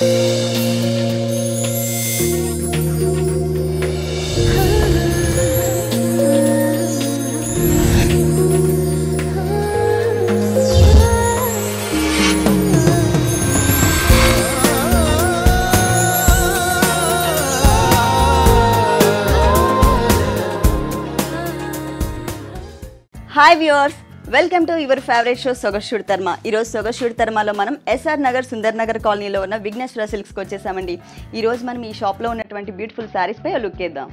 Hi viewers, welcome to your favourite show సొగశుడ్ తర్మ. ఈరోజు సొగశుడ్ తర్మలో మనం ఎస్ఆర్ నగర్ సుందర్ నగర్ కాలనీలో ఉన్న విఘ్నేశ్వర సిల్క్స్కి వచ్చేసామండి. ఈరోజు మనం ఈ షాప్లో ఉన్నటువంటి బ్యూటిఫుల్ శారీస్ పై లుక్ వేద్దాం.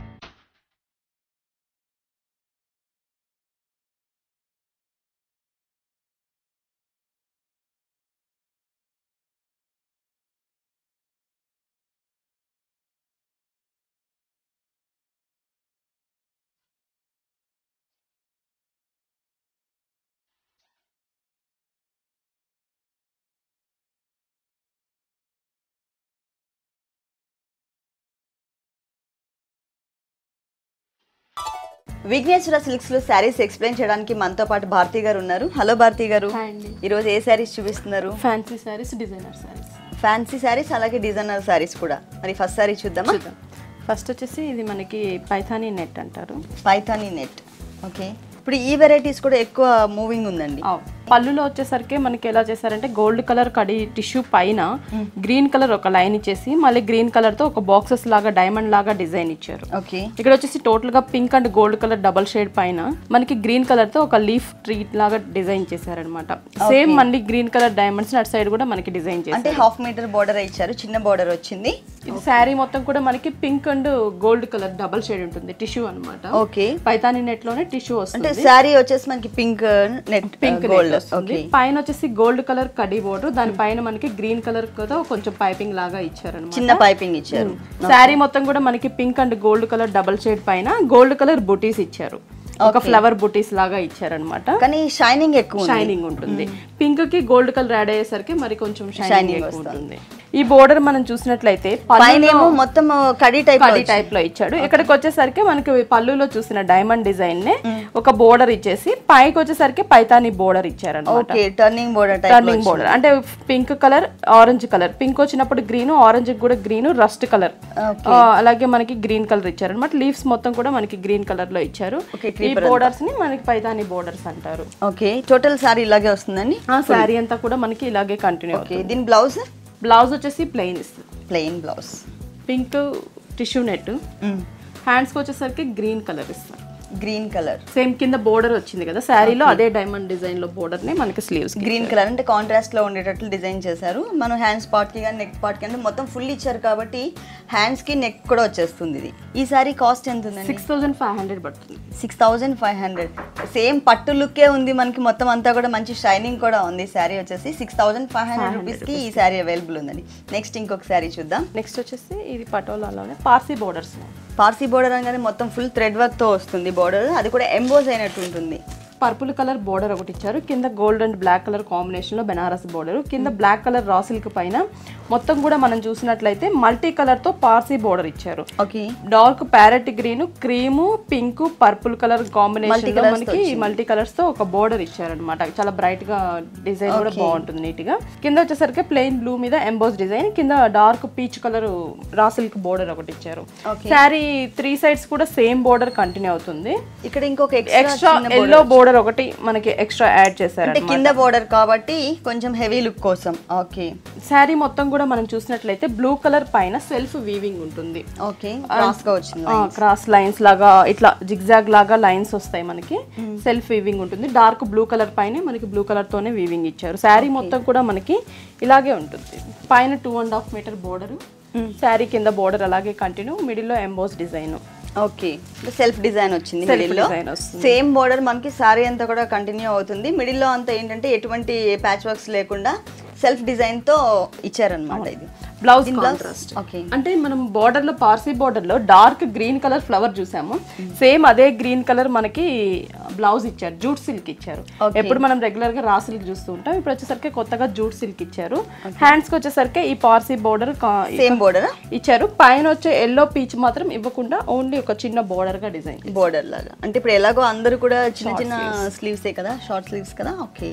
విఘ్నేశ్వర సిల్క్స్ లో శారీస్ ఎక్స్ప్లెయిన్ చేయడానికి మనతో పాటు భారతి గారు ఉన్నారు. హలో భారతి గారు, ఈ రోజు ఏ శారీస్ చూపిస్తున్నారు? Fancy saris, designer saris. Fancy saris అలాగే డిజైనర్ శారీస్ కూడా. మరి ఫస్ట్ శారీ చూద్దామా? ఫస్ట్ వచ్చేసి ఇది మనకి పైథానీ నెట్ అంటారు. పైథానీ నెట్. ఓకే, ఇప్పుడు ఈ వెరైటీస్ కూడా ఎక్కువ మూవింగ్ ఉందండి. పళ్ళులో వచ్చేసరికి మనకి ఎలా చేశారంటే గోల్డ్ కలర్ కడి టిష్యూ పైన గ్రీన్ కలర్ ఒక లైన్ ఇచ్చేసి మళ్ళీ గ్రీన్ కలర్ తో ఒక బాక్సెస్ లాగా డైమండ్ లాగా డిజైన్ ఇచ్చారు. ఓకే, ఇక్కడ వచ్చేసి టోటల్ గా pink and gold colour double shade పైన మనకి గ్రీన్ కలర్ తో ఒక లీఫ్ ట్రీ లాగా డిజైన్ చేశారనమాట. సేమ్ మళ్ళీ గ్రీన్ కలర్ డైమండ్స్ అటు సైడ్ కూడా మనకి డిజైన్ చేశారు. అంటే హాఫ్ మీటర్ బోర్డర్ ఇచ్చారు, చిన్న బోర్డర్ వచ్చింది. ఇది శారీ మొత్తం కూడా మనకి pink and gold colour double shade ఉంటుంది, టిష్యూ అనమాట. ఓకే, పైథానీ నెట్ లోనే టిష్యూ వస్తుంది. శారీ వచ్చేసి మనకి pink net, pink gold. Okay, పైన వచ్చేసి గోల్డ్ కలర్ కడి బోర్డర్, దాని పైన మనకి గ్రీన్ కలర్ తో కొంచెం పైపింగ్ లాగా ఇచ్చారు, చిన్న పైపింగ్ ఇచ్చారు. శారీ మొత్తం కూడా మనకి pink and gold colour double shade పైన గోల్డ్ కలర్ బుటీస్ ఇచ్చారు, ఒక ఫ్లవర్ బుటీస్ లాగా ఇచ్చారనమాట. కానీ షైనింగ్ ఎక్కువ, షైనింగ్ ఉంటుంది. పింక్ కి గోల్డ్ కలర్ యాడ్ అయ్యేసరికి మరి కొంచెం షైనింగ్ ఎక్కువ ఉంటుంది. ఈ బోర్డర్ మనం చూసినట్లయితే మొత్తం కడి టైప్ లో ఇచ్చాడు. ఇక్కడికి వచ్చేసరికి మనకి పళ్ళులో చూసిన డైమండ్ డిజైన్ నే ఒక బోర్డర్ ఇచ్చేసి పైకి వచ్చేసరికి పైతాని బోర్డర్ ఇచ్చారన్నమాట. టర్నింగ్ బోర్డర్ అంటే pink colour, orange colour, pink వచ్చినప్పుడు గ్రీన్, ఆరెంజ్ కూడా గ్రీన్, రస్ట్ కలర్, అలాగే మనకి గ్రీన్ కలర్ ఇచ్చారు అనమాట. లీవ్స్ మొత్తం కూడా మనకి గ్రీన్ కలర్ లో ఇచ్చారు. ఈ బోర్డర్స్ ని మనకి పైతాని బోర్డర్స్ అంటారు. ఓకే, టోటల్ సారీ ఇలాగే వస్తుందండి. సారీ అంతా కూడా మనకి ఇలాగే కంటిన్యూ అవుతుంది. దీని బ్లౌజ్ వచ్చేసి ప్లెయిన్ ఇస్తుంది, plain blouse, pink tissue net. Hands కి వచ్చేసరికి గ్రీన్ కలర్ ఇస్తారు, గ్రీన్ కలర్. సేమ్ కింద బోర్డర్ వచ్చింది కదా శారీలో, అదే డైమండ్ డిజైన్ లో బోర్డర్ నే మనకి స్లీవ్స్ గ్రీన్ కలర్ అంటే కాంట్రాస్ట్ లో ఉండేటట్లు డిజైన్ చేశారు. మనం హ్యాండ్స్ పార్ట్ కి కానీ నెక్ పార్ట్ కి అంటే మొత్తం ఫుల్ ఇచ్చారు కాబట్టి హ్యాండ్స్ కి నెక్ కూడా వచ్చేస్తుంది. ఇది ఈ సారీ కాస్ట్ ఎంత ఉందండి? 6500 పడుతుంది. 6500. సేమ్ పట్టు లుక్కే ఉంది మనకి, మొత్తం అంతా కూడా మంచి షైనింగ్ కూడా ఉంది. శారీ వచ్చేసి 6500 రూపీస్ కి ఈ శారీ అవైలబుల్ ఉందండి. నెక్స్ట్ ఇంకొక శారీ చూద్దాం. నెక్స్ట్ వచ్చేసి ఇది పటోలాలోనే పార్సీ బోర్డర్స్. పార్సీ బోర్డర్ అనగానే మొత్తం ఫుల్ థ్రెడ్ వర్క్ తో వస్తుంది బోర్డర్, అది కూడా ఎంబోస్ అయినట్టు ఉంటుంది. పర్పుల్ కలర్ బోర్డర్ ఒకటి ఇచ్చారు, కింద gold and black colour combination లో బెనారస్ బోర్డర్, కింద బ్లాక్ కలర్ రా సిల్క్ పైన మొత్తం కూడా మనం చూసినట్లయితే మల్టీ కలర్ తో పార్సీ బోర్డర్ ఇచ్చారు. Okay, dark parrot green, cream, pink, purple colour combination లో మనకి మల్టీ కలర్స్ తో ఒక బోర్డర్ ఇచ్చారనమాట. చాలా బ్రైట్ గా డిజైన్ కూడా బాగుంటుంది, నీట్ గా. కింద వచ్చేసరికి ప్లెయిన్ బ్లూ మీద ఎంబోస్ డిజైన్, కింద dark peach colour raw silk border ఒకటి ఇచ్చారు. శారీ 3 సైడ్స్ కూడా సేమ్ బోర్డర్ కంటిన్యూ అవుతుంది. ఇక్కడ ఇంకొక ఎక్స్ట్రా ఎల్లో బోర్డర్ ఒకటి మనకి ఎక్స్ట్రా యాడ్ చేశారు, కింద బోర్డర్ కాబట్టి కొంచెం హెవీ లుక్ కోసం. ఓకే, శారీ మొత్తం కూడా మనం చూసినట్లయితే బ్లూ కలర్ పైన సెల్ఫ్ వీవింగ్ ఉంటుంది. ఓకే, క్రాస్ గా వచ్చింది, క్రాస్ లైన్స్ లాగా ఇట్లా జిగ్జాగ్ లాగా లైన్స్ వస్తాయి మనకి. సెల్ఫ్ వీవింగ్ ఉంటుంది. డార్క్ బ్లూ కలర్ పైన మనకి బ్లూ కలర్ తోనే వీవింగ్ ఇచ్చారు. శారీ మొత్తం కూడా మనకి ఇలాగే ఉంటుంది. పైన 2.5 మీటర్ బోర్డర్, శారీ కింద బోర్డర్ అలాగే కంటిన్యూ, మిడిల్ లో emboss design. Okay, self design వచ్చింది మిడిల్ లో. సేమ్ బోర్డర్ మనకి సారీ అంతా కూడా కంటిన్యూ అవుతుంది. మిడిల్ లో అంతా ఏంటంటే ఎటువంటి ప్యాచ్ వర్క్స్ లేకుండా సెల్ఫ్ డిజైన్ తో ఇచ్చారనమాట. ఇది బ్లౌజ్ కాంట్రాస్ట్. అంటే మనం బోర్డర్ లో పార్సీ బోర్డర్ లో డార్క్ గ్రీన్ కలర్ ఫ్లవర్ చూసాము, సేమ్ అదే గ్రీన్ కలర్ మనకి బ్లౌజ్ ఇచ్చారు. జూట్ సిల్క్ ఇచ్చారు. ఎప్పుడు మనం రెగ్యులర్ గా రా సిల్క్ చూస్తూ ఉంటాం, ఇప్పుడు వచ్చేసరికి కొత్తగా జూట్ సిల్క్ ఇచ్చారు. హ్యాండ్స్ కి వచ్చేసరికి ఈ పార్సీ బోర్డర్ సేమ్ బోర్డర్ ఇచ్చారు. పైన వచ్చే ఎల్లో పీచ్ మాత్రం ఇవ్వకుండా ఓన్లీ ఒక చిన్న బోర్డర్ గా డిజైన్, బోర్డర్ లాగా. అంటే ఇప్పుడు ఎలాగో అందరూ కూడా చిన్న చిన్న స్లీవ్సే కదా, షార్ట్ స్లీవ్స్ కదా. ఓకే,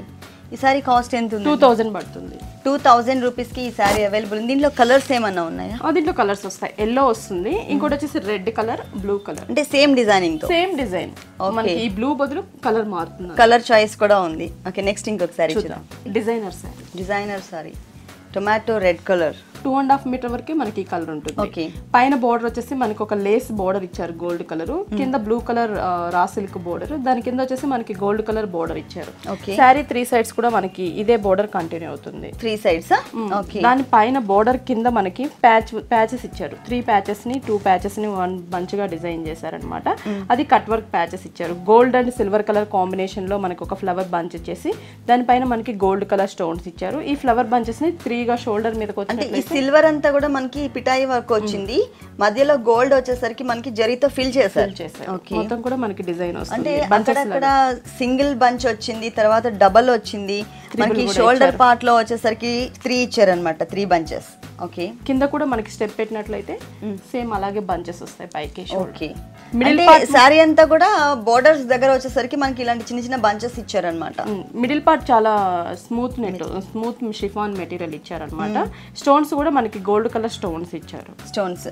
ఈ సారీ కాస్ట్ ఎంత ఉంది? 2000 పడుతుంది. 2000 రూపీస్కి ఈ సారీ అవైలబుల్ ఉంది. దీంట్లో కలర్స్ ఏమన్నా ఉన్నాయా? దీంట్లో కలర్స్ వస్తాయి. ఎల్లో వస్తుంది, ఇంకోటి వచ్చేసి రెడ్ కలర్, బ్లూ కలర్. అంటే సేమ్ డిజైనింగ్ తో సేమ్ డిజైన్. మనకి ఈ బ్లూ బదులు కలర్ మారుతుంది. కలర్ చాయిస్ కూడా ఉంది. ఓకే, నెక్స్ట్ ఇంకొక సారీ చూద్దాం. Designer sari. Designer sari tomato red colour. 2.5 metre వరకే మనకి ఈ కలర్ ఉంటుంది. ఓకే, పైన బోర్డర్ వచ్చేసి మనకి ఒక లేస్ బోర్డర్ ఇచ్చారు గోల్డ్ కలర్, కింద blue colour raw silk border, దాని కింద వచ్చేసి మనకి గోల్డ్ కలర్ బోర్డర్ ఇచ్చారు. శారీ 3 సైడ్స్ కూడా మనకి ఇదే బోర్డర్ కంటిన్యూ అవుతుంది. 3 సైడ్స్. ఓకే, దాని పైన బోర్డర్ కింద మనకి ప్యాచెస్ ఇచ్చారు. 3 ప్యాచెస్ ని 2 ప్యాచెస్ ని మంచిగా డిజైన్ చేశారనమాట. అది కట్ వర్క్ ప్యాచెస్ ఇచ్చారు. Gold and silver colour combination లో మనకి ఒక ఫ్లవర్ బంచ్ ఇచ్చేసి దానిపైన మనకి గోల్డ్ కలర్ స్టోన్స్ ఇచ్చారు. ఈ ఫ్లవర్ బంచెస్ ని 3 గా షోల్డర్ మీదకి వచ్చి సిల్వర్ అంతా కూడా మనకి పిటాయి వర్క్ వచ్చింది, మధ్యలో గోల్డ్ వచ్చేసరికి మనకి జరీతో ఫిల్ చేశారు. మొత్తం కూడా మనకి డిజైన్ అంటే అక్కడ సింగిల్ బంచ్ వచ్చింది, తర్వాత డబల్ వచ్చింది. మనకి షోల్డర్ పార్ట్ లో వచ్చేసరికి 3 ఇచ్చారు అనమాట, 3 బంచెస్. ఓకే, కింద కూడా మనకి స్టెప్ పెట్టినట్లయితే సేమ్ అలాగే బంచెస్ వస్తాయి పైకి. ఓకే, సారీ అంతా కూడా బోర్డర్స్ దగ్గర వచ్చేసరికి మనకి ఇలాంటి చిన్న చిన్న బంచెస్ ఇచ్చారు అనమాట. మిడిల్ పార్ట్ చాలా స్మూత్ షిఫాన్ మెటీరియల్ ఇచ్చారు అనమాట. స్టోన్స్ కూడా మనకి గోల్డ్ కలర్ స్టోన్స్ ఇచ్చారు. Stones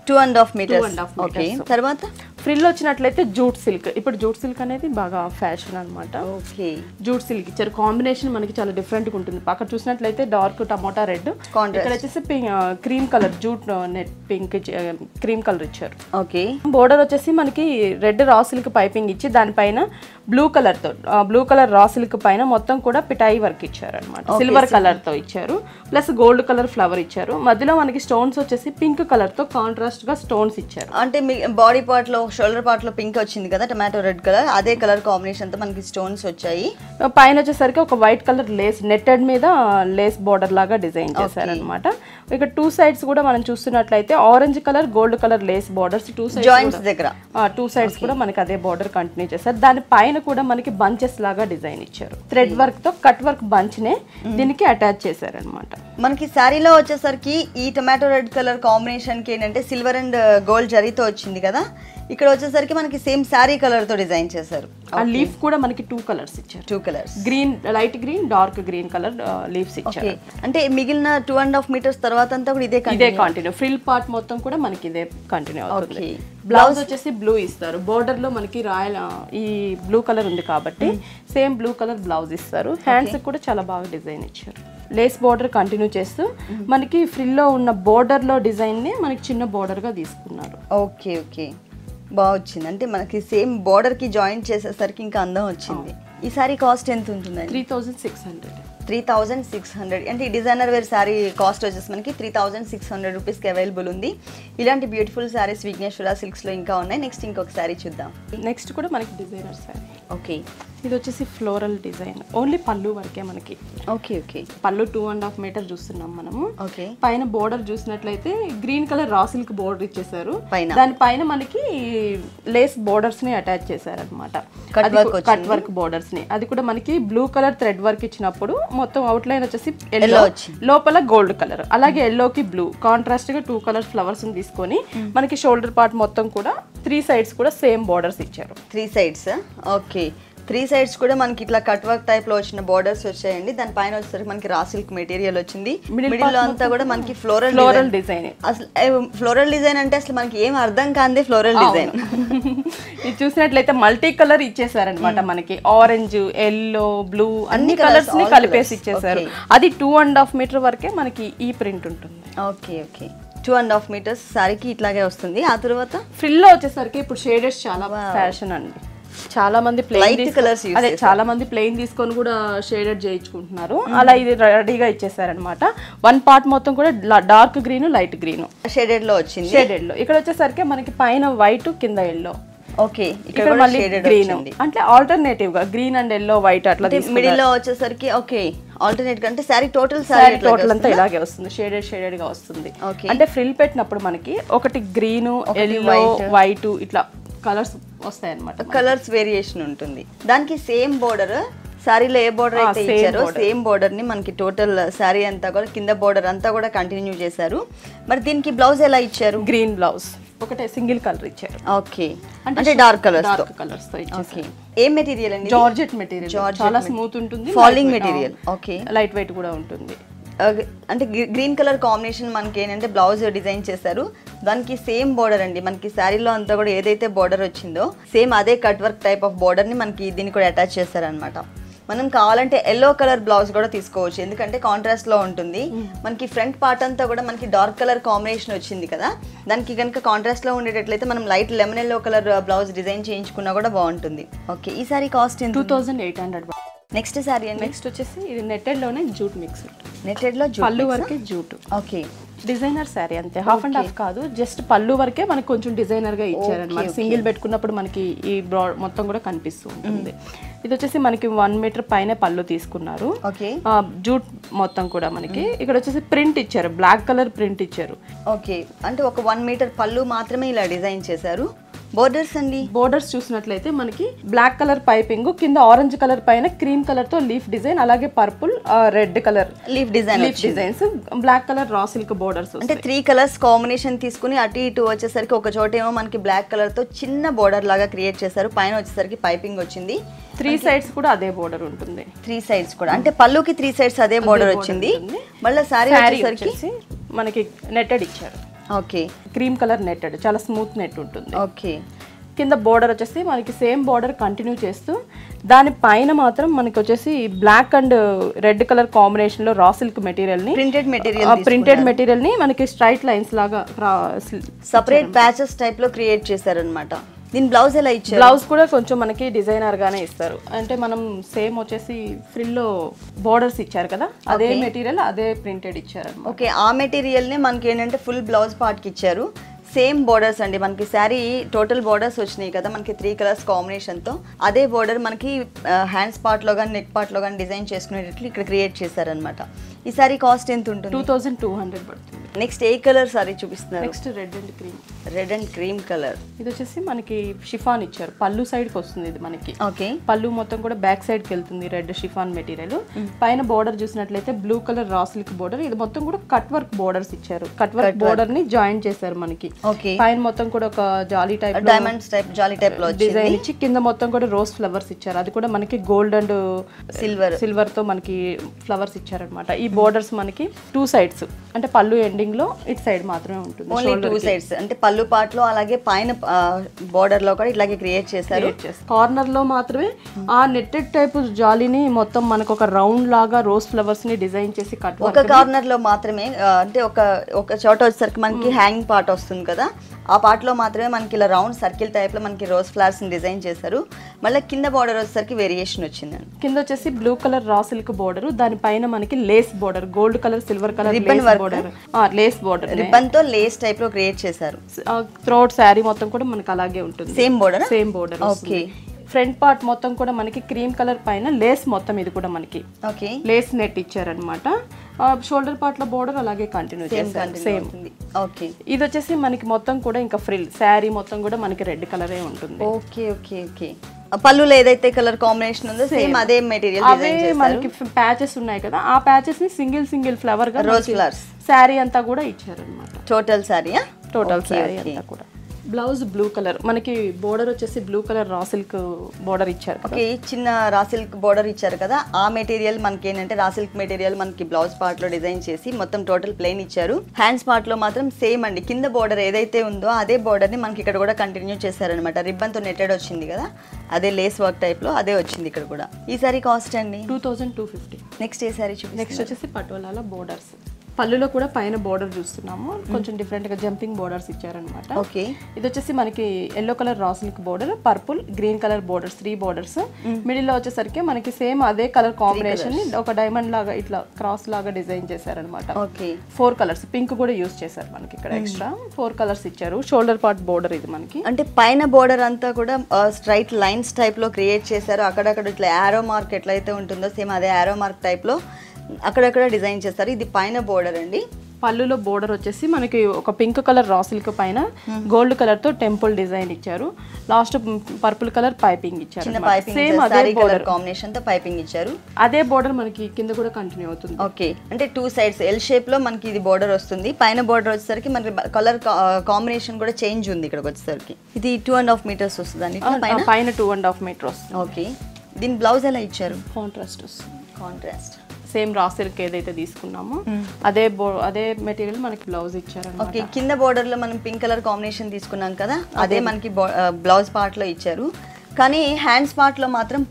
2.5 metres. ఓకే, తర్వాత ఫ్రిల్ వచ్చినట్లయితే జూట్ సిల్క్. ఇప్పుడు జూట్ సిల్క్ అనేది బాగా ఫ్యాషన్ అనమాట. ఓకే, జూట్ సిల్క్ ఇచ్చారు. కాంబినేషన్ మనకి చాలా డిఫరెంట్ గా ఉంటుంది. పక్కన చూసినట్లయితే డార్క్ టమోటా రెడ్, ఇక్కడ వచ్చేసి cream colour jute net pink cream colour ఇచ్చారు. ఓకే, బోర్డర్ వచ్చేసి మనకి రెడ్ రా సిల్క్ పైపింగ్ ఇచ్చి దానిపైన బ్లూ కలర్ రా సిల్క్ పైన మొత్తం కూడా పిటాయి వర్క్ ఇచ్చారు అనమాట. సిల్వర్ కలర్ తో ఇచ్చారు, ప్లస్ గోల్డ్ కలర్ ఫ్లవర్ ఇచ్చారు. మధ్యలో మనకి స్టోన్స్ వచ్చేసి పింక్ కలర్ తో కాంట్రాస్ట్ గా స్టోన్స్ ఇచ్చారు. అంటే బాడీ పార్ట్ లో షోల్డర్ పార్ట్ లో పింక్ వచ్చింది కదా, టొమాటో రెడ్ కలర్, అదే కలర్ కాంబినేషన్ తో మనకి స్టోన్స్ వచ్చాయి. పైన వచ్చేసరికి ఒక వైట్ కలర్ లేస్ నెట్టెడ్ మీద లేస్ బోర్డర్ లాగా డిజైన్ చేశారు అనమాట. ఇక 2 సైడ్స్ కూడా మనం చూస్తున్నట్లయితే orange colour gold colour Lay's borders 2 sides joints దగ్గర 2 సైడ్స్ కూడా మనకి అదే బోర్డర్ కంటిన్యూ చేశారు. దాని పైన కూడా మనకి బంచెస్ లాగా డిజైన్ ఇచ్చారు. థ్రెడ్ వర్క్ తో కట్ వర్క్ బంచ్ నే దీనికి అటాచ్ చేశారు అనమాట. మనకి శారీలో వచ్చేసరికి ఈ టొమాటో రెడ్ కలర్ కాంబినేషన్ కి ఏంటంటే సిల్వర్ అండ్ గోల్డ్ జరీతో వచ్చింది కదా, ఇక్కడ వచ్చేసరికి మనకి సేమ్ శారీ కలర్ తో డిజైన్ చేశారు. ఆ లీఫ్ కూడా మనకి 2 కలర్స్ ఇచ్చారు. 2 colours, green light green dark green colour leaves ఇచ్చారు. అంటే మిగిలిన 2.5 మీటర్స్ తర్వాత అంతా కూడా ఇదే కంటిన్యూ. ఫ్రిల్ పార్ట్ మొత్తం కూడా మనకి ఇదే కంటిన్యూ అవుతుంది. బ్లౌజ్ వచ్చేసి బ్లూ ఇస్తారు. బోర్డర్ లో మనకి రాయల్ ఈ బ్లూ కలర్ ఉంది కాబట్టి సేమ్ బ్లూ కలర్ బ్లౌజ్ ఇస్తారు. హ్యాండ్స్ కూడా చాలా బాగా డిజైన్ ఇచ్చారు. లేస్ బోర్డర్ కంటిన్యూ చేస్తూ మనకి ఫ్రిల్ లో ఉన్న బోర్డర్ లో డిజైన్ ని మనకి చిన్న బోర్డర్ గా తీసుకున్నారు. ఓకే ఓకే, బాగా వచ్చింది. అంటే మనకి సేమ్ బోర్డర్ కి జాయింట్ చేసేసరికి ఇంకా అందం వచ్చింది. ఈ సారీ కాస్ట్ ఎంత ఉంటుందండి? 3600. 3600. అంటే ఈ డిజైనర్ వేర్ శారీ కాస్ట్ వచ్చేసి మనకి 3600 రూపీస్కి అవైలబుల్ ఉంది. ఇలాంటి బ్యూటిఫుల్ శారీస్ విఘ్నేశ్వర సిల్క్స్లో ఇంకా ఉన్నాయి. నెక్స్ట్ ఇంకొక శారీ చూద్దాం. నెక్స్ట్ కూడా మనకి డిజైనర్ శారీ. ఓకే, ఇది వచ్చేసి ఫ్లోరల్ డిజైన్. ఓన్లీ పళ్ళు వరకే మనకి. ఓకే ఓకే, పళ్ళు 2.5 మీటర్ చూస్తున్నాం మనము. ఓకే, పైన బోర్డర్ చూసినట్లయితే green colour raw silk border ఇచ్చేసారు. దాని పైన మనకి లేస్ బోర్డర్స్ ని అటాచ్ చేశారు అనమాట. కట్ వర్క్ బోర్డర్స్ ని. అది కూడా మనకి బ్లూ కలర్ థ్రెడ్ వర్క్ ఇచ్చినప్పుడు మొత్తం అవుట్ లైన్ వచ్చేసి ఎల్లో, లోపల గోల్డ్ కలర్, అలాగే ఎల్లోకి బ్లూ కాంట్రాస్ట్ గా 2 కలర్ ఫ్లవర్స్ తీసుకొని మనకి షోల్డర్ పార్ట్ మొత్తం కూడా 3 సైడ్స్ కూడా సేమ్ బోర్డర్స్ ఇచ్చారు. 3 సైడ్స్. ఓకే, 3 సైడ్స్ కూడా మనకి ఇట్లా కట్ వర్క్ టైప్ లో వచ్చిన బోర్డర్స్ వచ్చాయండి. దాని పైన వచ్చేసరికి మనకి రా సిల్క్ మెటీరియల్ వచ్చింది. మిడిల్ లో అంతా కూడా మనకి ఫ్లోరల్ డిజైన్. అసలు ఫ్లోరల్ డిజైన్ అంటే అసలు మనకి ఏం అర్థం కాంది ఫ్లోరల్ డిజైన్. ఇది చూసినట్లయితే మల్టీ కలర్ ఇచ్చేసారనమాట. మనకి ఆరెంజ్, ఎల్లో, బ్లూ అన్ని కలర్స్ ని కలిపేసి ఇచ్చేసారు. అది 2.5 మీటర్ వరకే మనకి ఈ ప్రింట్ ఉంటుంది. ఓకే ఓకే, 2.5 మీటర్స్ సారీకి ఇట్లాగే వస్తుంది. ఆ తర్వాత ఫ్రిల్ లో వచ్చేసరికి ఇప్పుడు షేడెడ్స్ చాలా ఫ్యాషన్ అండి. చాలా మంది చాలా మంది ప్లెయిన్ తీసుకొని కూడా షేడెడ్ చేయించుకుంటున్నారు. అలా ఇది రెడీగా ఇచ్చేసారనమాట. 1 పార్ట్ మొత్తం కూడా dark green light green shaded లో వచ్చింది. షేడెడ్ లో ఇక్కడ వచ్చేసరికి మనకి పైన వైట్ కింద ఎల్లో. ఓకే, ఇక్కడ మళ్ళీ గ్రీన్ అంటే ఆల్టర్నేటివ్ గా గ్రీన్ అండ్ ఎల్లో వైట్ అట్లా మిడిల్ లో వచ్చేసరికి. ఓకే, ఆల్టర్నేట్ అంటే సారీ టోటల్ అంతా ఇలాగే వస్తుంది. షేడెడ్ గా వస్తుంది. అంటే ఫ్రిల్ పెట్టినప్పుడు మనకి ఒకటి గ్రీన్, ఎల్లో, వైట్ ఇట్లా కలర్స్ వస్తాయి అన్నమాట. కలర్స్ వేరియేషన్ ఉంటుంది. దానికి సేమ్ బోర్డర్ శారీలో ఏ బోర్డర్ అయితే ఇచ్చారో సేమ్ బోర్డర్ ని మనకి టోటల్ శారీ అంతా కూడా కింద బోర్డర్ అంతా కూడా కంటిన్యూ చేశారు. మరి దీనికి బ్లౌజ్ ఎలా ఇచ్చారు? Green blouse. ఒకటే సింగిల్ కలర్ ఇచ్చారు. ఓకే, అంటే డార్క్ కలర్స్ తో ఓకే. ఏ మెటీరియల్ అండి? జార్జెట్ మెటీరియల్, చాలా స్మూత్ ఉంటుంది, falling material. Okay, light weight కూడా ఉంటుంది. అంటే గ్రీన్ కలర్ కాంబినేషన్ మనకి ఏంటంటే బ్లౌజ్ డిజైన్ చేశారు, దానికి సేమ్ బోర్డర్ అండి. మనకి శారీలో అంతా కూడా ఏదైతే బోర్డర్ వచ్చిందో సేమ్ అదే cut work type of border ని మనకి దీన్ని కూడా అటాచ్ చేశారనమాట. మనం కావాలంటే ఎల్లో కలర్ బ్లౌజ్ కూడా తీసుకోవచ్చు, ఎందుకంటే కాంట్రాస్ట్ లో ఉంటుంది. మనకి ఫ్రంట్ పార్ట్ అంతా కూడా మనకి డార్క్ కలర్ కాంబినేషన్ వచ్చింది కదా, దానికి కనుక కాంట్రాస్ట్ లో ఉండేటట్లయితే మనం light lemon yellow colour blouse design చేయించుకున్నా కూడా బాగుంటుంది. ఓకే, ఈ సారీ కాస్ట్ 2800. నెక్స్ట్ సారీ అండి. నెక్స్ట్ వచ్చేసి ఇది నెట్టెడ్ లోనే జూట్ మిక్స్, నెట్టెడ్ లో పళ్ళు వరకే జూట్. ఓకే, డిజైనర్ శారీ అంతే, హాఫ్ అండ్ హాఫ్ కాదు, జస్ట్ పళ్ళు వరకే మనకి కొంచెం డిజైనర్ గా ఇచ్చారన్నమాట. సింగిల్ పెట్టుకున్నప్పుడు మనకి ఈ మొత్తం కూడా కనిపిస్తూ ఉంటుంది. ఇది వచ్చేసి మనకి 1 మీటర్ పైన పళ్ళు తీసుకున్నారు. ఓకే, జూట్ మొత్తం కూడా మనకి ఇక్కడ వచ్చేసి ప్రింట్ ఇచ్చారు, బ్లాక్ కలర్ ప్రింట్ ఇచ్చారు. ఓకే, అంటే ఒక 1 మీటర్ పళ్ళు మాత్రమే ఇలా డిజైన్ చేశారు. బోర్డర్స్ అండి, బోర్డర్స్ చూసినట్లయితే మనకి బ్లాక్ కలర్ పైపింగ్, కింద ఆరెంజ్ కలర్ పైన క్రీమ్ కలర్ తో లీఫ్ డిజైన్, అలాగే purple red colour leaf designs, black colour raw silk borders. అంటే 3 కలర్స్ కాంబినేషన్ తీసుకుని అటు ఇటు వచ్చేసరికి ఒక చోట ఏమో మనకి బ్లాక్ కలర్ తో చిన్న బోర్డర్ లాగా క్రియేట్ చేశారు, పైన వచ్చేసరికి పైపింగ్ వచ్చింది. 3 సైడ్స్ కూడా అదే బోర్డర్ ఉంటుంది. 3 సైడ్స్ కూడా అంటే పళ్ళుకి 3 సైడ్స్ అదే బోర్డర్ వచ్చింది. మళ్ళీ సారీ వచ్చేసరికి మనకి నెట్టెడ్ ఇచ్చారు. ఓకే, క్రీమ్ కలర్ నెట్టెడ్, చాలా స్మూత్ నెట్ ఉంటుంది. ఓకే, కింద బోర్డర్ వచ్చేసి మనకి సేమ్ బోర్డర్ కంటిన్యూ చేస్తూ దాని పైన మాత్రం మనకి వచ్చేసి black and red colour combination లో రా సిల్క్ మెటీరియల్ ని, ప్రింటెడ్ మెటీరియల్ ని మనకి స్ట్రైట్ లైన్స్ లాగా సెపరేట్ ప్యాచెస్ టైప్ లో క్రియేట్ చేశారన్నమాట. దీని బ్లౌజ్ ఎలా ఇచ్చారు? బ్లౌజ్ కూడా కొంచెం మనకి డిజైనర్ గానే ఇస్తారు, అంటే మనం సేమ్ వచ్చేసి ఫ్రిల్ లో బోర్డర్స్ ఇచ్చారు కదా, అదే మెటీరియల్ అదే ప్రింటెడ్ ఇచ్చారు. ఓకే, ఆ మెటీరియల్ ని మనకి ఏంటంటే ఫుల్ బ్లౌజ్ పార్ట్ కి ఇచ్చారు. సేమ్ బోర్డర్స్ అండి, మనకి శారీ టోటల్ బోర్డర్స్ వచ్చినాయి కదా మనకి 3 కలర్స్ కాంబినేషన్ తో, అదే బోర్డర్ మనకి హ్యాండ్స్ పార్ట్ లో కానీ నెక్ పార్ట్ లో కానీ డిజైన్ చేసుకునేటట్లు ఇక్కడ క్రియేట్ చేశారనమాట. ఈ సారీ కాస్ట్ ఎంత ఉంటుంది? 2200 పడుతుంది. నెక్స్ట్ ఏ కలర్ సారీ చూపిస్తున్నారు? Next red and cream. Red and cream colour. ఇది వచ్చేసి మనకి షిఫాన్ ఇచ్చారు, పళ్ళు సైడ్ కి వస్తుంది ఇది మనకి. ఓకే, పళ్ళు మొత్తం కూడా బ్యాక్ సైడ్ కి వెళ్తుంది, రెడ్ షిఫాన్ మెటీరియల్. పైన బోర్డర్ చూసినట్లయితే blue colour raw silk border, ఇది మొత్తం కూడా కట్ వర్క్ బోర్డర్స్ ఇచ్చారు, కట్ వర్క్ బోర్డర్ ని జాయిన్ చేశారు మనకి. ఓకే, పైన మొత్తం కూడా ఒక జాలీ టైప్ డైమండ్స్ టైప్ జాలీ టైప్ లో డిజైన్ ఇచ్చి కింద మొత్తం కూడా రోజ్ ఫ్లవర్స్ ఇచ్చారు, అది కూడా మనకి గోల్డ్ అండ్ సిల్వర్ తో మనకి ఫ్లవర్స్ ఇచ్చారనమాట. ఈ బోర్డర్స్ మనకి 2 సైడ్స్, అంటే పళ్ళు ఎండింగ్ లో ఇటు సైడ్ మాత్రమే ఉంటుంది, ఓన్లీ 2 సైడ్స్, అంటే పళ్ళు పార్ట్ లో అలాగే పైన బోర్డర్ లో కూడా ఇట్లాగే క్రియేట్ చేశారు. కార్నర్ లో మాత్రమే ఆ నెట్టెడ్ టైప్ జాలీని మొత్తం మనకు ఒక రౌండ్ లాగా రోజ్ ఫ్లవర్స్ ని డిజైన్ చేసి కట్, ఒక కార్నర్ లో మాత్రమే, అంటే ఒక చోట వచ్చేసరికి మనకి హ్యాంగింగ్ పార్ట్ వస్తుంది కదా, ఆ పార్ట్ లో మాత్రమే మనకి ఇలా రౌండ్ సర్కిల్ టైప్ లో మనకి రోజ్ ఫ్లవర్స్ ని డిజైన్ చేశారు. మళ్ళీ కింద బోర్డర్ వచ్చేసరికి వేరియేషన్ వచ్చిందండి. కింద వచ్చేసి blue colour raw silk border, దానిపైన మనకి lace border, gold colour silver colour border, lace border, ribbon తో లేస్ టైప్ లో క్రియేట్ చేశారు. త్రోట్ శారీ మొత్తం కూడా మనకి అలాగే ఉంటుంది, same border. Okay, front part మొత్తం కూడా మనకి క్రీమ్ కలర్ పైన లేస్ మొత్తం ఇది కూడా మనకి లేస్ నెట్ ఇచ్చారనమాట. షోల్డర్ పార్ట్ లో బోర్డర్ అలాగే కంటిన్యూ చేశారు సేమ్. ఓకే, ఇది వచ్చేసి మనకి మొత్తం కూడా ఇంకా ఫ్రిల్ శారీ మొత్తం కూడా మనకి రెడ్ కలరే ఉంటుంది. ఓకే ఓకే ఓకే, పళ్ళులో ఏదైతే కలర్ కాంబినేషన్ ఉందో సేమ్ అదే మెటీరియల్ డిజైన్ చేశారు. మనకి ప్యాచెస్ ఉన్నాయి కదా, ఆ ప్యాచెస్ ని సింగిల్ ఫ్లవర్ గా రోజ్ ఫ్లవర్స్ శారీ అంతా కూడా ఇచ్చారనమాట. టోటల్ శారీ అంతా కూడా. బ్లౌజ్ బ్లూ కలర్, మనకి బోర్డర్ వచ్చేసి blue colour raw silk border ఇచ్చారు. ఓకే, చిన్న రా సిల్క్ బోర్డర్ ఇచ్చారు కదా, ఆ మెటీరియల్ మనకి ఏంటంటే రా సిల్క్ మెటీరియల్ మనకి బ్లౌజ్ పార్ట్ లో డిజైన్ చేసి మొత్తం టోటల్ ప్లెయిన్ ఇచ్చారు. హ్యాండ్స్ పార్ట్ లో మాత్రం సేమ్ అండి, కింద బోర్డర్ ఏదైతే ఉందో అదే బోర్డర్ ని మనకి ఇక్కడ కూడా కంటిన్యూ చేశారనమాట. రిబ్బన్ తో నెట్టెడ్ వచ్చింది కదా, అదే లేస్ వర్క్ టైప్ లో అదే వచ్చింది ఇక్కడ కూడా. ఈ సారీ కాస్ట్ అండి 2250. నెక్స్ట్ ఏ సారీ చూపి? నెక్స్ట్ వచ్చేసి పటోలాలో బోర్డర్స్, పళ్ళులో కూడా పైన బోర్డర్ చూస్తున్నాము, కొంచెం డిఫరెంట్ గా జంపింగ్ బోర్డర్స్ ఇచ్చారనమాట. ఓకే, ఇది వచ్చేసి మనకి yellow colour raw silk border, purple green colour borders, 3 borders. Middle లో వచ్చేసరికి మనకి సేమ్ అదే కలర్ కాంబినేషన్ ఒక డైమండ్ లాగా ఇట్లా క్రాస్ లాగా డిజైన్ చేశారనమాట. ఓకే, 4 కలర్స్, పింక్ కూడా యూస్ చేశారు మనకి ఇక్కడ ఎక్స్ట్రా 4 కలర్స్ ఇచ్చారు. షోల్డర్ పార్ట్ బోర్డర్ ఇది మనకి, అంటే పైన బోర్డర్ అంతా కూడా స్ట్రైట్ లైన్స్ టైప్ లో క్రియేట్ చేశారు. అక్కడక్కడ ఇట్లా యారో మార్క్ ఎట్లయితే ఉంటుందో సేమ్ అదే యారో మార్క్ టైప్ లో అక్కడక్కడ డిజైన్ చేస్తారు. ఇది పైన బోర్డర్ అండి, పళ్ళులో బోర్డర్ వచ్చేసి మనకి ఒక పింక్ కలర్ రా సిల్క్ పైన గోల్డ్ కలర్ తో టెంపుల్ డిజైన్ ఇచ్చారు. లాస్ట్ పర్పుల్ కలర్ పైపింగ్ ఇచ్చారు. సేమ్ అదే బోర్డర్ కాంబినేషన్ తో పైపింగ్ ఇచ్చారు. అదే బోర్డర్ మనకి కింద కూడా కంటిన్యూ అవుతుంది. ఓకే, అంటే 2 సైడ్స్ ఎల్ షేప్ లో మనకి ఇది బోర్డర్ వస్తుంది. పైన బోర్డర్ వచ్చేసరికి మనకి కలర్ కాంబినేషన్ కూడా చేంజ్ ఉంది. ఇక్కడికి వచ్చేసరికి ఇది 2.5 మీటర్స్ వస్తుంది. పైన 2.5 మీటర్ వస్తుంది. ఓకే, దీని బ్లౌజ్ ఎలా ఇచ్చారు? కాంట్రాస్ట్ వస్తుంది. కాంట్రాస్ట్ సేమ్ రా సిల్క్ ఏదైతే తీసుకున్నామో అదే మెటీరియల్ మనకి బ్లౌజ్ ఇచ్చారు. ఓకే, కింద బోర్డర్ లో మనం పింక్ కలర్ కాంబినేషన్ తీసుకున్నాం కదా, అదే మనకి బ్లౌజ్ పార్ట్ లో ఇచ్చారు. కానీ హ్యాండ్స్ పార్ట్ లో మాత్రం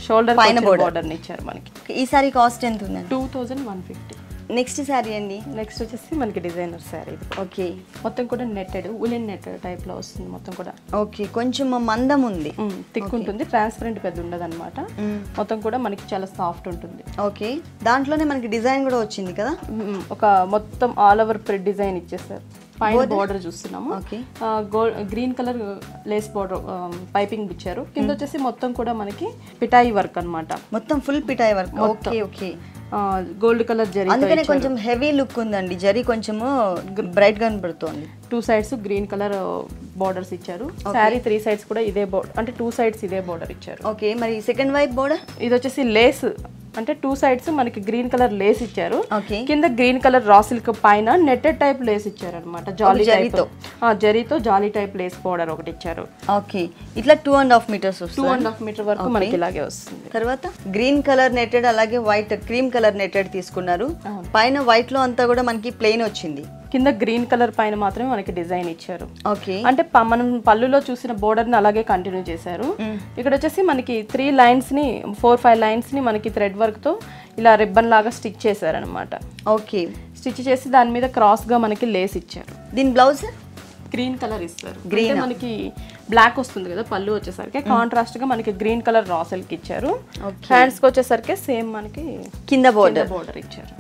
షోల్డర్ పైన బోర్డర్ ఇచ్చారు మనకి. ఈ సారీ కాస్ట్ ఎంత ఉందండి? 2150. నెక్స్ట్ సారీ అండి. నెక్స్ట్ వచ్చేసి మనకి డిజైనర్ సారీ. ఓకే, మొత్తం కూడా నెట్టెడ్ ఉలెన్ నెట్టెడ్ టైప్ లో వస్తుంది మొత్తం కూడా. ఓకే, కొంచెం మందం ఉంది, థిక్ ఉంటుంది, ట్రాన్స్పరెంట్ పెద్ద ఉండదు అనమాట. మొత్తం కూడా మనకి చాలా సాఫ్ట్ ఉంటుంది. ఓకే, దాంట్లోనే మనకి డిజైన్ కూడా వచ్చింది కదా, ఒక మొత్తం ఆల్ ఓవర్ ప్రింట్ డిజైన్ ఇచ్చేసారు. పైన బోర్డర్ చూస్తున్నాము, green colour lace border piping ఇచ్చారు. కింద వచ్చేసి మొత్తం కూడా మనకి పిటాయి వర్క్ అన్నమాట. మొత్తం ఫుల్ పిటాయి work. Okay okay, gold colour zari, అందుకనే కొంచెం హెవీ లుక్ ఉందండి. జరీ కొంచెము బ్రైట్ గా కనబడుతోంది. 2 సైడ్స్ గ్రీన్ కలర్ బోర్డర్స్ ఇచ్చారు. సారీ 3 సైడ్స్ కూడా ఇదే బోర్డర్, అంటే 2 సైడ్స్ ఇదే బోర్డర్ ఇచ్చారు. ఓకే, మరి సెకండ్ వైపు బోర్డర్ ఇది వచ్చేసి లేస్, అంటే 2 సైడ్స్ మనకి గ్రీన్ కలర్ లేస్ ఇచ్చారు. ఓకే, కింద గ్రీన్ కలర్ రా సిల్క్ పైన నెట్టెడ్ టైప్ లేస్ ఇచ్చారు అనమాట. జాలీ జరీతో జాలీ టైప్ లేస్ బోర్డర్ ఒకటి ఇచ్చారు. ఓకే, ఇట్లా 2.5 మీటర్స్ వస్తుంది. 2.5 మీటర్ వరకు మనకి ఇలాగే వస్తుంది. తర్వాత గ్రీన్ కలర్ నెట్టెడ్, అలాగే వైట్ క్రీమ్ కలర్ నెట్టెడ్ తీసుకున్నారు. పైన వైట్ లో అంతా కూడా మనకి ప్లెయిన్ వచ్చింది. కింద గ్రీన్ కలర్ పైన మాత్రమే మనకి డిజైన్ ఇచ్చారు. ఓకే, అంటే మనం పళ్ళులో చూసిన బోర్డర్ ని అలాగే కంటిన్యూ చేశారు. ఇక్కడ వచ్చేసి మనకి 3 లైన్స్ ని 4-5 లైన్స్ ని మనకి థ్రెడ్ వర్క్ తో ఇలా రిబ్బన్ లాగా స్టిచ్ చేశారనమాట. ఓకే, స్టిచ్ చేసి దాని మీద క్రాస్ గా మనకి లేస్ ఇచ్చారు. దీని బ్లౌజ్ గ్రీన్ కలర్ ఇస్తారు. గ్రీన్ మనకి బ్లాక్ వస్తుంది కదా పళ్ళు వచ్చేసరికి, కాంట్రాస్ట్ గా మనకి గ్రీన్ కలర్ రా సిల్క్ ఇచ్చారు. హ్యాండ్స్ కి వచ్చేసరికి సేమ్ మనకి కింద బోర్డర్ ఇచ్చారు.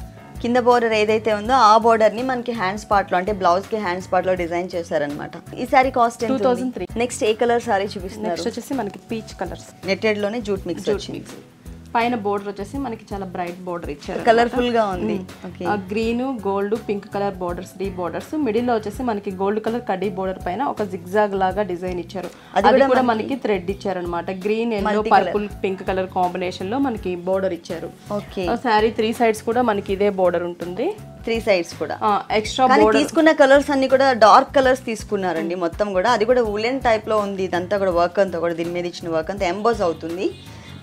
కింద బోర్డర్ ఏదైతే ఉందో ఆ బోర్డర్ ని మనకి హ్యాండ్స్ పార్ట్ లో, అంటే బ్లౌజ్ కి హ్యాండ్స్ పార్ట్ లో డిజైన్ చేశారనమాట. ఈ సారీ కాస్ట్ 2003. నెక్స్ట్ ఏ కలర్ సారీ చూపిస్తున్నారు? నెక్స్ట్ వచ్చేసి మనకి పీచ్ కలర్స్ నెట్టెడ్ లోనే జూట్ మిక్స్ వచ్చింది. పైన బోర్డర్ వచ్చేసి మనకి చాలా బ్రైట్ బోర్డర్ ఇచ్చారు. కలర్ఫుల్ గా ఉంది. Green gold pink colour borders, 3 borders. Middle లో వచ్చేసి మనకి గోల్డ్ కలర్ కడ్డీ బోర్డర్ పైన ఒక జిగ్జాగ్ లాగా డిజైన్ ఇచ్చారు. అది కూడా మనకి థ్రెడ్ ఇచ్చారు అనమాట. Green yellow purple pink colour combination లో మనకి బోర్డర్ ఇచ్చారు. సారీ 3 సైడ్స్ కూడా మనకి ఇదే బోర్డర్ ఉంటుంది. 3 సైడ్స్ కూడా ఎక్స్ట్రా బోర్డర్. తీసుకున్న కలర్స్ అన్ని కూడా డార్క్ కలర్స్ తీసుకున్నారండి మొత్తం కూడా. అది కూడా ఉలెన్ టైప్ లో ఉంది. ఇదంతా కూడా వర్క్ అంతా కూడా దీని మీద ఇచ్చిన వర్క్ అంతా ఎంబోస్ అవుతుంది.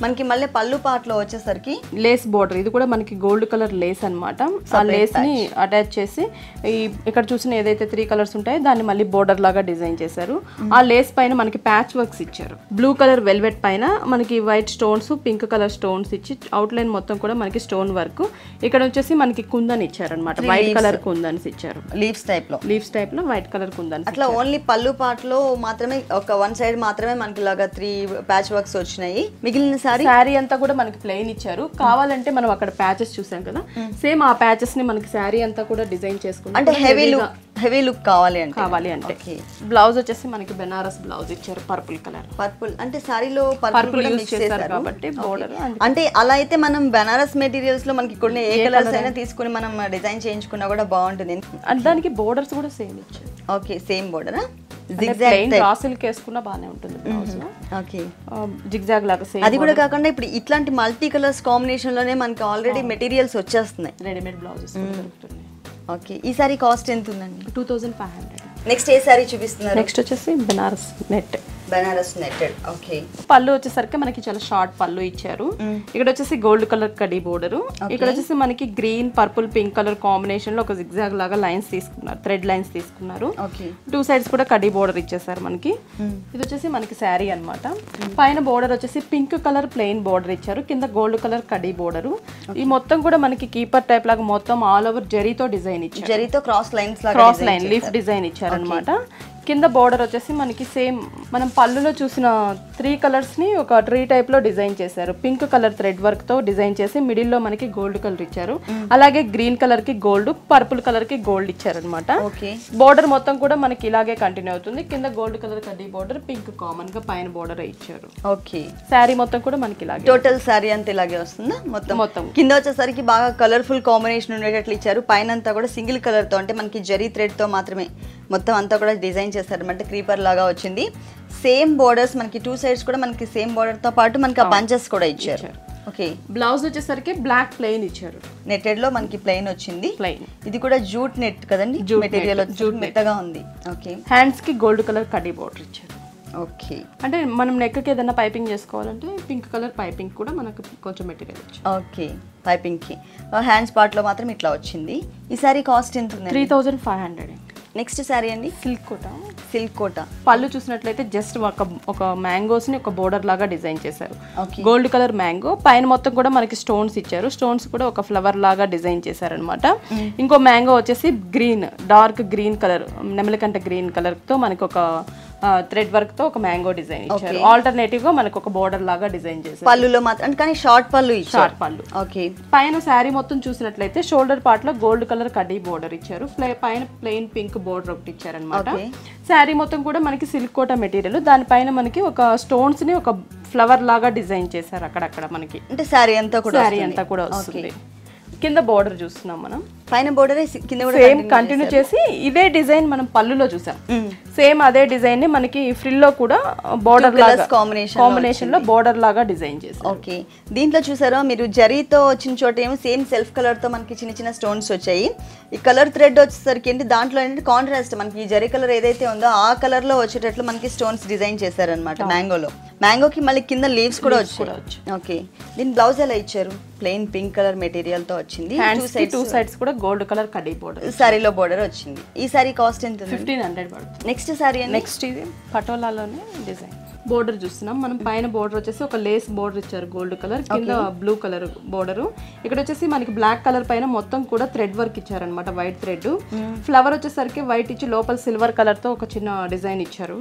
మనకి మళ్ళీ పళ్ళు పార్ట్ లో వచ్చేసరికి లేస్ బోర్డర్, ఇది కూడా మనకి గోల్డ్ కలర్ లేస్ అన్నమాట. ఆ లేస్ ని అటాచ్ చేసి ఇక్కడ చూసిన ఏదైతే 3 కలర్స్ ఉంటాయో దాన్ని మళ్ళీ బోర్డర్ లాగా డిజైన్ చేశారు. ఆ లేస్ పైన మనకి ప్యాచ్ వర్క్స్ ఇచ్చారు. బ్లూ కలర్ వెల్వెట్ పైన మనకి white stones, pink colour stones ఇచ్చి అవుట్ లైన్ మొత్తం కూడా మనకి స్టోన్ వర్క్. ఇక్కడ వచ్చేసి మనకి కుందన్ ఇచ్చారు అనమాట. వైట్ కలర్ కుందన్స్ ఇచ్చారు. లీవ్స్ టైప్ లో వైట్ కలర్ కుందన్స్. అట్లా ఓన్లీ పళ్ళు పార్ట్ లో మాత్రమే ఒక 1 సైడ్ మాత్రమే మనకి లాగా 3 ప్యాచ్ వర్క్స్ వచ్చినాయి. మిగిలిన శారీ అంతా కూడా మనకి ప్లెయిన్ ఇచ్చారు. కావాలంటే మనం అక్కడ ప్యాచెస్ చూసాం కదా, సేమ్ ఆ ప్యాచెస్ ని మనకి శారీ అంతా కూడా డిజైన్ చేసుకుంటాం. అంటే హెవీ లుక్ కావాలి అంటే బ్లౌజ్ వచ్చేసి మనకి బెనారస్ బ్లౌజ్ ఇచ్చారు. పర్పుల్ అంటే సారీలో పర్పుల్ యూస్ చేశారు కాబట్టి బోర్డర్. అంటే అలా అయితే మనం బెనారస్ మెటీరియల్స్ లో మనకి కొన్ని ఏ కలర్స్ అయినా తీసుకుని మనం డిజైన్ చేయించుకున్నా కూడా బాగుంటుంది. దానికి బోర్డర్స్ కూడా సేమ్ ఇచ్చారు. Okay, same border. అది కూడా కాకుండా ఇప్పుడు ఇట్లాంటి మల్టీ కలర్స్ కాంబినేషన్ లోనే మనకి ఆల్రెడీ మెటీరియల్స్ వచ్చేస్తున్నాయి. Readymade blouses. ఓకే, ఈ సారీ కాస్ట్ ఎంత ఉందండి? 2500. నెక్స్ట్ ఏ సారీ చూపిస్తున్నారు? నెక్స్ట్ వచ్చేసి బెనారస్ నెట్టెడ్. ఓకే, పళ్ళు వచ్చేసరికి మనకి చాలా షార్ట్ పళ్ళు ఇచ్చారు. ఇక్కడ వచ్చేసి గోల్డ్ కలర్ కడీ బోర్డర్. ఇక్కడ వచ్చేసి మనకి green purple pink colour combination లో ఒక జిగ్జాగ్ లాగా లైన్స్ తీసుకున్నారు, థ్రెడ్ లైన్స్ తీసుకున్నారు. 2 సైడ్స్ కూడా కడీ బోర్డర్ ఇచ్చేసారు మనకి. ఇది వచ్చేసి మనకి శారీ అన్నమాట. పైన బోర్డర్ వచ్చేసి పింక్ కలర్ ప్లెయిన్ బోర్డర్ ఇచ్చారు. కింద గోల్డ్ కలర్ కడీ బోర్డర్. ఈ మొత్తం కూడా మనకి కీపర్ టైప్ లాగా మొత్తం ఆల్ ఓవర్ జరీతో డిజైన్ ఇచ్చారు. జరీతో క్రాస్ లైన్ లీఫ్ డిజైన్ ఇచ్చారు అనమాట. కింద బోర్డర్ వచ్చేసి మనకి సేమ్ మనం పళ్ళులో చూసిన 3 కలర్స్ ని ఒక ట్రీ టైప్ లో డిజైన్ చేశారు. పింక్ కలర్ థ్రెడ్ వర్క్ తో డిజైన్ చేసి మిడిల్ లో మనకి గోల్డ్ కలర్ ఇచ్చారు. అలాగే గ్రీన్ కలర్ కి గోల్డ్, పర్పుల్ కలర్ కి గోల్డ్ ఇచ్చారనమాట. బోర్డర్ మొత్తం కూడా మనకి ఇలాగే కంటిన్యూ అవుతుంది. కింద గోల్డ్ కలర్ కడ్డీ బోర్డర్, పింక్ కామన్ గా పైన బోర్డర్ ఇచ్చారు. ఓకే, శారీ మొత్తం కూడా మనకి ఇలాగే టోటల్ శారీ అంతా ఇలాగే వస్తుందా? మొత్తం కింద వచ్చేసరికి బాగా కలర్ఫుల్ కాంబినేషన్ ఉండేటట్లు ఇచ్చారు. పైన అంతా కూడా సింగిల్ కలర్ తో, అంటే మనకి జరీ థ్రెడ్ తో మాత్రమే మొత్తం అంతా కూడా డిజైన్ చేస్తారు అనమాట. క్రీపర్ లాగా వచ్చింది. సేమ్ బోర్డర్స్ మనకి 2 సైడ్స్ కూడా మనకి సేమ్ బోర్డర్ తో పాటు మనకి బంచెస్ కూడా ఇచ్చారు. ఓకే, బ్లౌజ్ వచ్చేసరికి బ్లాక్ ప్లెయిన్ ఇచ్చారు. నెట్టెడ్ లో మనకి ప్లెయిన్ వచ్చింది. ప్లెయిన్ ఇది కూడా జూట్ నెట్ కదండి, మెటీరియల్ జూట్ మెత్తగా ఉంది. ఓకే, హ్యాండ్స్ కి గోల్డ్ కలర్ కడ్డీ బోర్డర్ ఇచ్చారు. ఓకే, అంటే మనం నెక్ కి ఏదైనా పైపింగ్ చేసుకోవాలంటే పింక్ కలర్ పైపింగ్ కూడా మనకు కొంచెం మెటీరియల్ ఇచ్చారు. ఓకే, పైపింగ్ కి హ్యాండ్స్ పార్ట్ లో మాత్రం ఇట్లా వచ్చింది. ఈ సారీ కాస్ట్ ఎంత ఉంది? 3500. నెక్స్ట్ సారీ అండి సిల్క్ కోట. సిల్క్ కోట పళ్ళు చూసినట్లయితే జస్ట్ ఒక మ్యాంగోస్ ని ఒక బోర్డర్ లాగా డిజైన్ చేశారు. గోల్డ్ కలర్ మ్యాంగో, పైన మొత్తం కూడా మనకి స్టోన్స్ ఇచ్చారు. స్టోన్స్ కూడా ఒక ఫ్లవర్ లాగా డిజైన్ చేశారు అనమాట. ఇంకో మ్యాంగో వచ్చేసి గ్రీన్, డార్క్ గ్రీన్ కలర్, నెమలికంట గ్రీన్ కలర్ తో మనకి ఒక థ్రెడ్ వర్క్ తో ఒక మ్యాంగో డిజైన్ ఇచ్చారు. ఆల్టర్నేటివ్ గా మనకు ఒక బోర్డర్ లాగా డిజైన్ చేశారు. పళ్ళులో మాత్రం కానీ షార్ట్ పళ్ళు ఇచ్చారు. షార్ట్ పళ్ళు. ఓకే, పైన శారీ మొత్తం చూసినట్లయితే షోల్డర్ పార్ట్ లో గోల్డ్ కలర్ కడ్డీ బోర్డర్ ఇచ్చారు. పైన ప్లెయిన్ పింక్ బోర్డర్ ఒకటి ఇచ్చారనమాట. శారీ మొత్తం కూడా మనకి సిల్క్ కోట మెటీరియల్, దానిపైన మనకి ఒక స్టోన్స్ ని ఒక ఫ్లవర్ లాగా డిజైన్ చేశారు అక్కడక్కడ మనకి. అంటే శారీ అంతా కూడా వస్తుంది. కింద బోర్డర్ చూస్తున్నాం మనం. పైన బోర్డర్ కింద కూడా సేమ్ కంటిన్యూ చేసి ఇదే డిజైన్ మనం పళ్ళులో చూసాం. సేమ్ అదే డిజైన్ ని మనకి ఫ్రిల్ లో కూడా బోర్డర్ లాగా కాంబినేషన్ లో బోర్డర్ లాగా డిజైన్ చేశారు. ఓకే, దీంట్లో చూసారా మీరు జరీతో వచ్చిన చోట ఏమో సేమ్ సెల్ఫ్ కలర్ తో మనకి చిన్న చిన్న స్టోన్స్ వచ్చాయి. ఈ కలర్ థ్రెడ్ వచ్చేసరికి ఏంటి దాంట్లో ఏంటి కాంట్రాస్ట్ మనకి ఈ జరీ కలర్ ఏదైతే ఉందో ఆ కలర్ లో వచ్చేటట్లు మనకి స్టోన్స్ డిజైన్ చేశారనమాట. మ్యాంగోలో మ్యాంగోకి మళ్ళీ కింద లీవ్స్ కూడా వచ్చాయి. ఓకే, దీని బ్లౌజ్ ఎలా ఇచ్చారు? ప్లెయిన్ పింక్ కలర్ మెటీరియల్ తో వచ్చింది. టూ సైడ్స్ కూడా గోల్డ్ కలర్ కడ్డీ బోర్డర్, సారీలో బోర్డర్ వచ్చింది. ఈ సారీ కాస్ట్ ఎంత? 1500 పడుతుంది. నెక్స్ట్ సారీ నెక్స్ట్ ఇది పటోలాలోనే డిజైన్ బోర్డర్ చూస్తున్నాం మనం. పైన బోర్డర్ వచ్చేసి ఒక లేస్ బోర్డర్ ఇచ్చారు గోల్డ్ కలర్, కింద బ్లూ కలర్ బోర్డర్. ఇక్కడ వచ్చేసి మనకి బ్లాక్ కలర్ పైన మొత్తం కూడా థ్రెడ్ వర్క్ ఇచ్చారనమాట, వైట్ థ్రెడ్. ఫ్లవర్ వచ్చేసరికి వైట్ ఇచ్చి లోపల సిల్వర్ కలర్ తో ఒక చిన్న డిజైన్ ఇచ్చారు.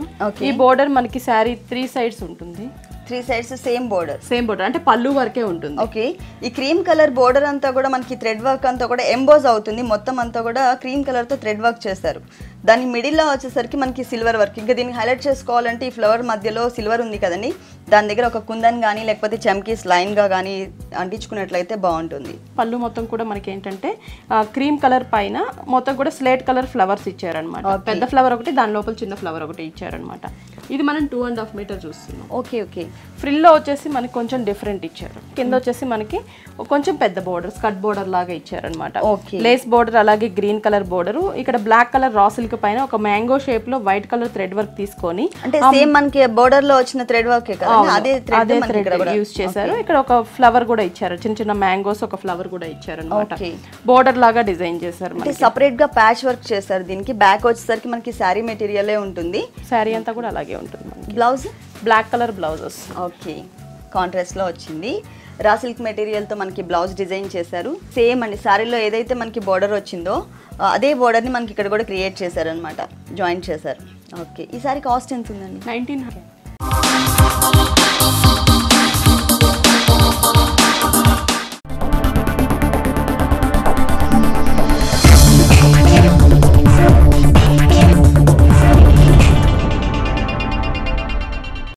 ఈ బోర్డర్ మనకి శారీ 3 సైడ్స్ ఉంటుంది. 3 సైడ్స్ సేమ్ బోర్డర్ అంటే పళ్ళు వరకే ఉంటుంది. ఓకే, ఈ క్రీమ్ కలర్ బోర్డర్ అంతా కూడా మనకి థ్రెడ్ వర్క్ అంతా కూడా ఎంబోజ్ అవుతుంది. మొత్తం అంతా కూడా క్రీమ్ కలర్ తో థ్రెడ్ వర్క్ చేస్తారు. దాని మిడిల్ లో వచ్చేసరికి మనకి సిల్వర్ వర్క్. ఇంకా దీన్ని హైలైట్ చేసుకోవాలంటే ఈ ఫ్లవర్ మధ్యలో సిల్వర్ ఉంది కదండి, దాని దగ్గర ఒక కుందన్ కానీ లేకపోతే చమ్కీస్ లైన్ గా కానీ అంటించుకున్నట్లయితే బాగుంటుంది. పళ్ళు మొత్తం కూడా మనకి ఏంటంటే క్రీమ్ కలర్ పైన మొత్తం కూడా స్లేట్ కలర్ ఫ్లవర్స్ ఇచ్చారనమాట. పెద్ద ఫ్లవర్ ఒకటి, దాని లోపల చిన్న ఫ్లవర్ ఒకటి ఇచ్చారనమాట. ఇది మనం 2.5 మీటర్ చూస్తున్నాం. ఓకే ఓకే, ఫ్రిల్లో వచ్చేసి మనకి కొంచెం డిఫరెంట్ ఇచ్చారు. కింద వచ్చేసి మనకి కొంచెం పెద్ద బోర్డర్, స్కర్ట్ బోర్డర్ లాగా ఇచ్చారనమాట. లేస్ బోర్డర్, అలాగే గ్రీన్ కలర్ బోర్డర్. ఇక్కడ బ్లాక్ కలర్ రా సిల్క్ పైన ఒక మ్యాంగో షేప్ లో వైట్ కలర్ థ్రెడ్ వర్క్ తీసుకొని, అంటే సేమ్ మనకి బోర్డర్ లో వచ్చిన థ్రెడ్ వర్క్ అదే థ్రెడ్ యూస్ చేశారు. ఇక్కడ ఒక ఫ్లవర్ కూడా ఇచ్చారు, చిన్న చిన్న మ్యాంగోస్ ఒక ఫ్లవర్ కూడా ఇచ్చారు అనమాట. బోర్డర్ లాగా డిజైన్ చేశారు. సెపరేట్ గా ప్యాచ్ వర్క్ చేశారు. దీనికి బ్యాక్ వచ్చేసరికి మనకి శారీ మెటీరియల్ ఉంటుంది. శారీ అంతా కూడా అలాగే ఉంటుంది. Blouse black colour blouses. Okay, contrast లో వచ్చింది. రా సిల్క్ మెటీరియల్ తో మనకి బ్లౌజ్ డిజైన్ చేశారు. సేమ్ అండి, శారీలో ఏదైతే మనకి బోర్డర్ వచ్చిందో అదే బోర్డర్ ని మనకి ఇక్కడ కూడా క్రియేట్ చేశారు అనమాట, జాయిన్ చేశారు. ఓకే, ఈ సారీ కాస్ట్ ఎంత ఉందండి? 1900.